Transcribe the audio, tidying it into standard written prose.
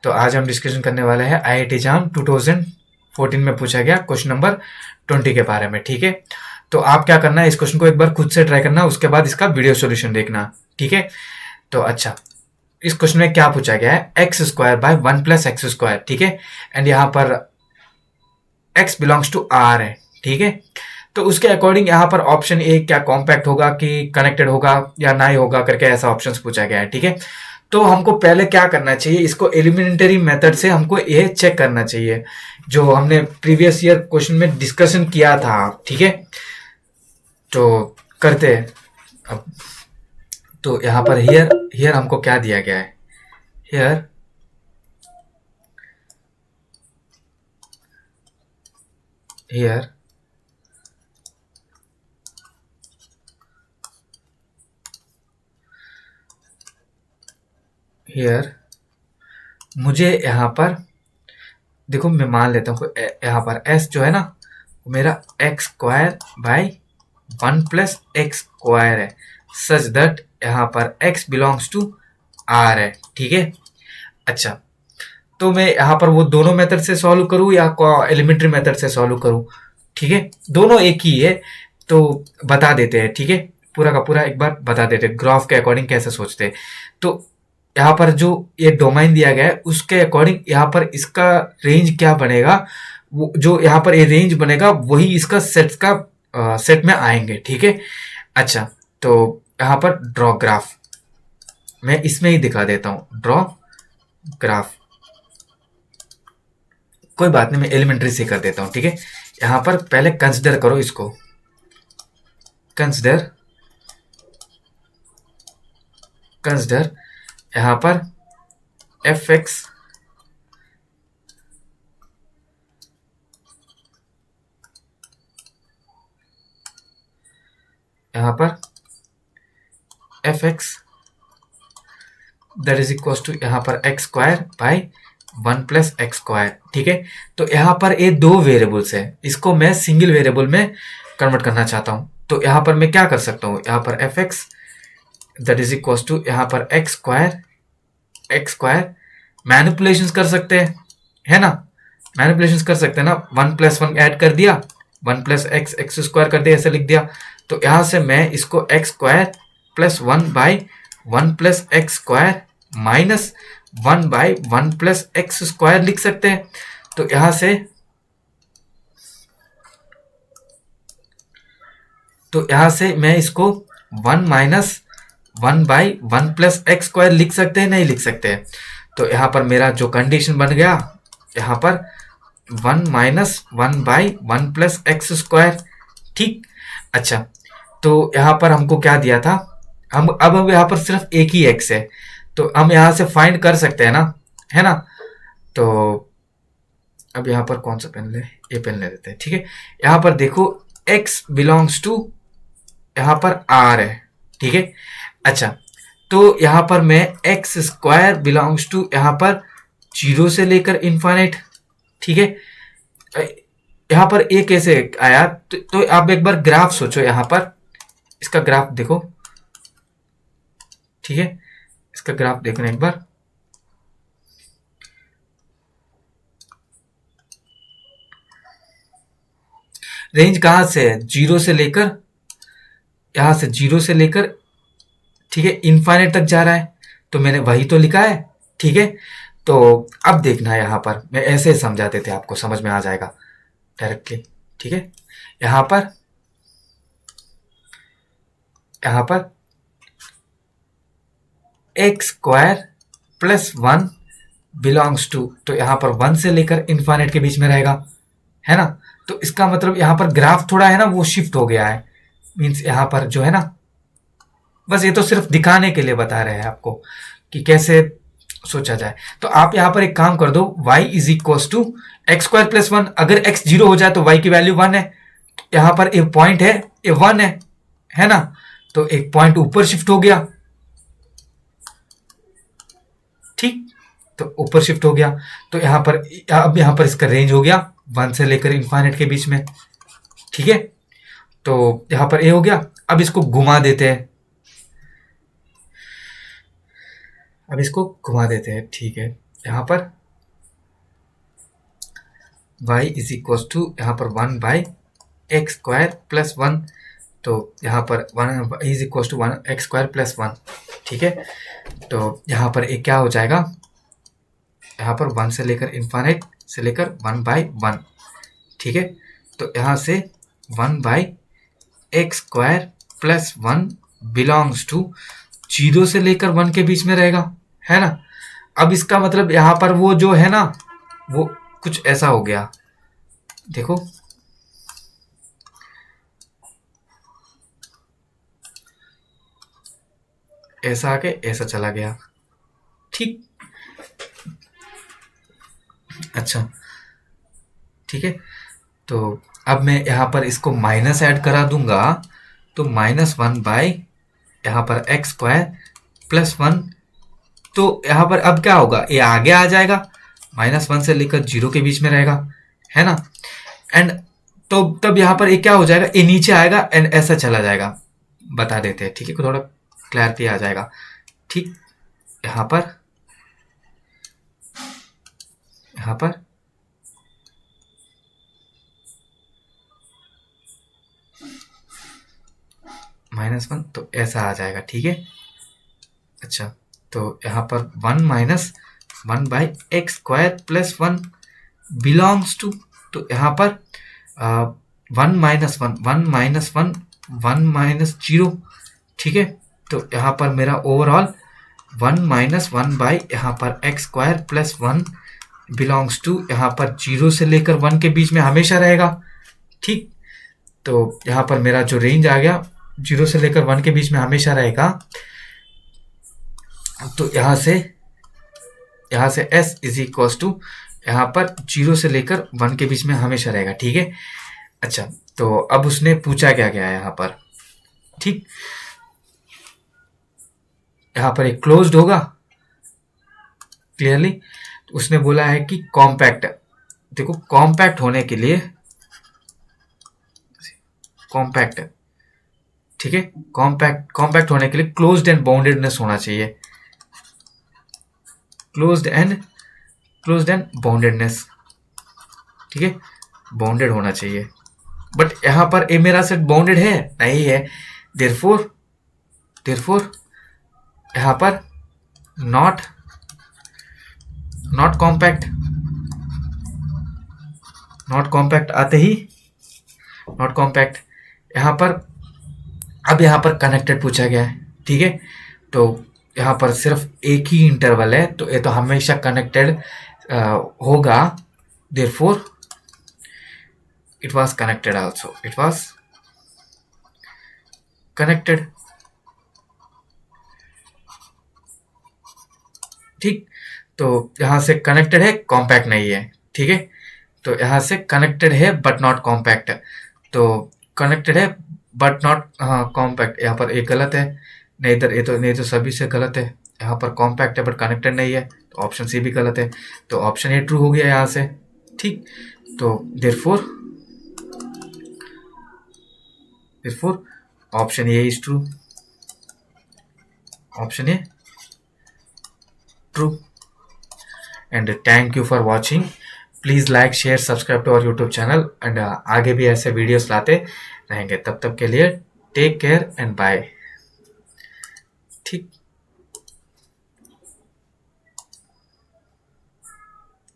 तो आज हम डिस्कशन करने वाले हैं IIT JAM 2014 में पूछा गया क्वेश्चन नंबर 20 के बारे में। ठीक है, तो आप क्या करना है, इस क्वेश्चन को एक बार खुद से ट्राई करना, उसके बाद इसका वीडियो सॉल्यूशन देखना। ठीक है, तो अच्छा, इस क्वेश्चन में क्या पूछा गया है, x square by 1 plus X square. ठीक है, एंड यहाँ पर x बिलोंग्स टू r है। ठीक है, तो उसके अकॉर्डिंग यहाँ पर ऑप्शन ए क्या कॉम्पैक्ट होगा कि कनेक्टेड होगा या ना ही होगा करके ऐसा ऑप्शंस पूछा गया है। ठीक है, तो हमको पहले क्या करना चाहिए, इसको एलिमेंटरी मेथड से हमको ये चेक करना चाहिए जो हमने प्रीवियस ईयर क्वेश्चन में डिस्कशन किया था। ठीक है, तो करते हैं अब। तो यहाँ पर हियर हमको क्या दिया गया है, हियर मुझे यहाँ पर देखो, मैं मान लेता हूँ यहाँ पर s जो है ना वो मेरा x square by 1 plus X square है, सच दैट यहाँ पर x बिलोंग्स टू r है। ठीक है, अच्छा, तो मैं यहाँ पर वो दोनों मेथड से सॉल्व करूँ या एलिमेंट्री मेथड से सॉल्व करूँ। ठीक है, दोनों एक ही है, तो बता देते हैं। ठीक है, पूरा का पूरा एक बार बता देते हैं ग्राफ के अकॉर्डिंग कैसे सोचते हैं। तो यहाँ पर जो ये डोमेन दिया गया है उसके अकॉर्डिंग यहाँ पर इसका रेंज क्या बनेगा, वो जो यहाँ पर ये रेंज बनेगा वही इसका सेट में आएंगे। ठीक है, अच्छा, तो यहाँ पर ड्रॉ ग्राफ मैं इसमें ही दिखा देता हूँ, ड्रॉ ग्राफ, कोई बात नहीं, मैं एलिमेंट्री से कर देता हूँ। ठीक है, यहाँ पर पहले कंसिडर करो इसको, कंसिडर यहाँ पर F X that is equal to यहाँ पर X square by 1 plus X square. ठीक है, तो यहाँ पर ये दो वेरिएबल्स है, इसको मैं सिंगल वेरिएबल में कन्वर्ट करना चाहता हूँ। तो यहाँ पर मैं क्या कर सकता हूँ, यहाँ पर F X that is equal to यहाँ पर एक्स स्क्वायर मैनिपुलेशंस कर सकते हैं, है ना, मैनिपुलेशंस कर सकते हैं ना, 1 प्लस 1 ऐड कर दिया, 1 प्लस एक्स स्क्वायर कर दिया, ऐसे लिख दिया। तो यहाँ से मैं इसको x square plus 1 by 1 plus X square minus 1 by 1 plus X square लिख सकते हैं। तो यहाँ से मैं इसको 1 minus 1 by 1 plus X square लिख सकते हैं, नहीं लिख सकते हैं। तो यहाँ पर मेरा जो कंडीशन बन गया, यहाँ पर 1 minus 1 by 1 plus X square. ठीक, अच्छा, तो यहाँ पर हमको क्या दिया था, अब यहाँ पर सिर्फ एक ही एक्स है, तो हम यहाँ से फाइंड कर सकते हैं ना, है ना। तो अब यहाँ पर कौन सा पेन ले, ये पेन ले लेते हैं। ठीक है, यहाँ पर देखो x बिलोंग्स टू यहाँ पर r है। ठीक है, अच्छा, तो यहाँ पर मैं एक्स स्क्वायर बिलोंग्स टू यहाँ पर 0 से लेकर इन्फाइनाइट। ठीक है, यहाँ पर ए कैसे आया, तो आप एक बार ग्राफ सोचो, यहाँ पर इसका ग्राफ देखो। ठीक है, इसका ग्राफ देखना एक बार, रेंज कहाँ से है, 0 से लेकर, यहाँ से 0 से लेकर, ठीक है, इन्फाइनाइट तक जा रहा है, तो मैंने वही तो लिखा है। ठीक है, तो अब देखना है, यहाँ पर मैं ऐसे समझाते थे, आपको समझ में आ जाएगा डायरेक्टली। ठीक है, यहाँ पर X square plus 1 belongs to, तो यहाँ पर 1 से लेकर इन्फाइनाइट के बीच में रहेगा, है ना। तो इसका मतलब यहाँ पर ग्राफ थोड़ा है ना वो शिफ्ट हो गया है, मीन्स यहाँ पर जो है ना, बस ये तो सिर्फ दिखाने के लिए बता रहे हैं आपको कि कैसे सोचा जाए। तो आप यहाँ पर एक काम कर दो, y is equal to X square plus 1, अगर x 0 हो जाए तो y की वैल्यू 1 है, यहाँ पर एक पॉइंट है, ये 1 है ना, तो एक पॉइंट ऊपर शिफ्ट हो गया। ठीक, तो ऊपर शिफ्ट हो गया, तो यहाँ पर अब यहाँ पर इसका रेंज हो गया 1 से लेकर इन्फाइनाइट के बीच में। ठीक है, तो यहाँ पर ए हो गया। अब इसको घुमा देते हैं, अब इसको घुमा देते हैं। ठीक है, यहाँ पर y इज इक्वल टू यहाँ पर 1 बाई एक्स स्क्वायर प्लस 1, तो यहाँ पर 1 is equal to 1 X square plus 1, ठीक है। तो यहाँ पर एक क्या हो जाएगा, यहाँ पर 1 से लेकर इन्फाइनाइट से लेकर 1 बाई 1, ठीक है। तो यहाँ से 1 by X square plus 1 belongs to 0 से लेकर 1 के बीच में रहेगा, है ना। अब इसका मतलब यहाँ पर वो जो है ना, वो कुछ ऐसा हो गया, देखो ऐसा आके ऐसा चला गया, ठीक। अच्छा, ठीक है। तो अब मैं यहाँ पर इसको माइनस ऐड करा दूंगा, तो -1 बाई यहाँ पर एक्स स्क्वायर प्लस 1, तो यहाँ पर अब क्या होगा, ये आगे आ जाएगा, -1 से लेकर 0 के बीच में रहेगा, है ना। एंड तो तब यहाँ पर ये क्या हो जाएगा, ये नीचे आएगा एंड ऐसा चला जाएगा, बता देते हैं, ठीक है, थोड़ा क्लैरिटी आ जाएगा, ठीक। यहाँ पर -1 तो ऐसा आ जाएगा, ठीक है। अच्छा, तो यहाँ पर 1 minus 1 by X square plus 1 belongs to, तो यहाँ पर 1 माइनस 1 1 माइनस 1 1 माइनस 0, ठीक है। तो यहाँ पर मेरा ओवरऑल 1 माइनस 1 बाई यहाँ पर X square plus 1 belongs to, यहाँ पर 0 से लेकर 1 के बीच में हमेशा रहेगा, ठीक। तो यहाँ पर मेरा जो रेंज आ गया 0 से लेकर 1 के बीच में हमेशा रहेगा, तो यहाँ से s इज इक्वल टू यहाँ पर 0 से लेकर 1 के बीच में हमेशा रहेगा, ठीक है। अच्छा, तो अब उसने पूछा क्या गया है यहाँ पर, ठीक। यहाँ पर एक क्लोज्ड होगा क्लियरली, उसने बोला है कि कॉम्पैक्ट, देखो कॉम्पैक्ट होने के लिए कॉम्पैक्ट, ठीक है, कॉम्पैक्ट होने के लिए क्लोज्ड एंड बाउंडेडनेस होना चाहिए, क्लोज्ड एंड बाउंडेडनेस, ठीक है, बाउंडेड होना चाहिए। बट यहाँ पर ए मेरा सेट बाउंडेड है नहीं है, देयरफॉर यहाँ पर नॉट कॉम्पैक्ट, नॉट कॉम्पैक्ट आते ही नॉट कॉम्पैक्ट। यहाँ पर अब यहाँ पर कनेक्टेड पूछा गया है, ठीक है। तो यहाँ पर सिर्फ एक ही इंटरवल है, तो ये तो हमेशा कनेक्टेड होगा, therefore it was connected also, it was connected, ठीक। तो यहाँ से कनेक्टेड है, कॉम्पैक्ट नहीं है, ठीक है। तो यहाँ से कनेक्टेड है बट नॉट कॉम्पैक्ट, तो कनेक्टेड है बट नॉट कॉम्पैक्ट, यहाँ पर एक गलत है, नहीं इधर ये तो नहीं, तो सभी से गलत है। यहाँ पर कॉम्पैक्ट है बट कनेक्टेड नहीं है, तो ऑप्शन सी भी गलत है, तो ऑप्शन ए ट्रू हो गया यहाँ से, ठीक। तो therefore option A is true, option A true. And thank you for watching, please like share subscribe to our YouTube channel, and आगे भी ऐसे वीडियोस लाते रहेंगे, तब तक के लिए टेक केयर एंड बाय, ठीक।